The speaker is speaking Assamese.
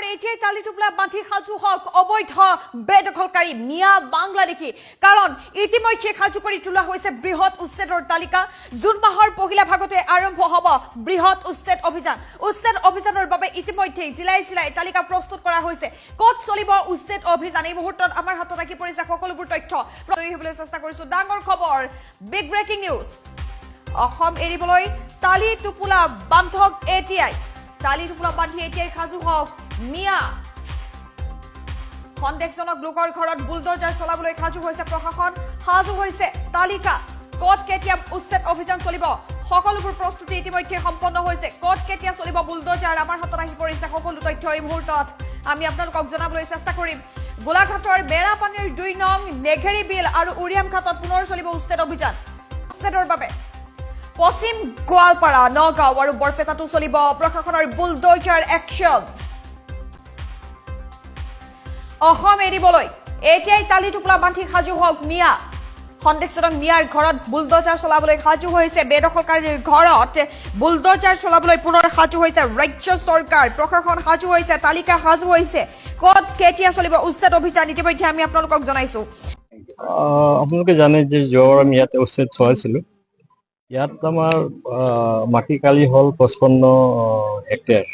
গোলাঘাটৰ এতিয়াই তালি টোপলা বান্ধি সাজু হওক অবৈধ বেদখলকাৰী মিয়া বাংলাদেশী কাৰণ ইতিমধ্যে সাজু কৰি তোলা হৈছে বৃহৎ উচ্ছেদৰ তালিকা জুন মাহৰ পহিলা ভাগতে আৰম্ভ হ'ব বৃহৎ উচ্ছেদ অভিযানৰ বাবে ইতিমধ্যে জিলাই জিলাই তালিকা প্ৰস্তুত কৰা হৈছে ক'ত চলিব উচ্ছেদ অভিযান এই মুহূৰ্তত আমাৰ হাতত আহি পৰিছে সকলোবোৰ তথ্য প্ৰদান চেষ্টা কৰিছো ডাঙৰ খবৰ বিগ ব্ৰেকিং নিউজ অসম এৰিবলৈ তালি টোপলা বান্ধক এতিয়াই তালি টোপলা বান্ধি এতিয়াই সাজু হওক মিয়া সন্দেহজনক লোকৰ ঘৰত বুলডোজাৰ চলাবলৈ সাজু হৈছে প্ৰশাসন সাজু হৈছে তালিকা ক'ত কেতিয়া উচ্ছেদ অভিযান চলিব সকলোবোৰ প্ৰস্তুতি ইতিমধ্যে সম্পন্ন হৈছে ক'ত কেতিয়া চলিব বুলডোজাৰ আমাৰ হাতত আহি পৰিছে সকলো তথ্য এই মুহূৰ্তত আমি আপোনালোকক জনাবলৈ চেষ্টা কৰিম গোলাঘাটৰ বেৰাপানীৰ 2 নং নেঘেৰি বিল আৰু উৰিয়াম ঘাটত পুনৰ চলিব উচ্ছেদ অভিযান উচ্ছেদৰ বাবে পশ্চিম গোৱালপাৰা নগাঁও আৰু বৰপেটাতো চলিব প্ৰশাসনৰ বুলডোজাৰ একশ্যন অসম এৰিবলৈ এতিয়াই তালি টোপলা বান্ধি সাজু হওক মিয়া সন্দেহজনক মিয়াৰ ঘৰত বুলডোজাৰ চলাবলৈ সাজু হৈছে বেদখলকাৰীৰ ঘৰত বুলডোজাৰ চলাবলৈ পুনৰ সাজু হৈছে ৰাজ্য চৰকাৰ প্ৰশাসন সাজু হৈছে তালিকা সাজু হৈছে ক'ত কেতিয়া চলিব উচ্ছেদ অভিযান ইতিমধ্যে আমি আপোনালোকক জনাইছো আপোনালোকে জানে যে যোৱাৰ আমি ইয়াতে উচ্ছেদ চলাইছিলো ইয়াত আমাৰ মাটি কালি হল 55 হেক্টৰ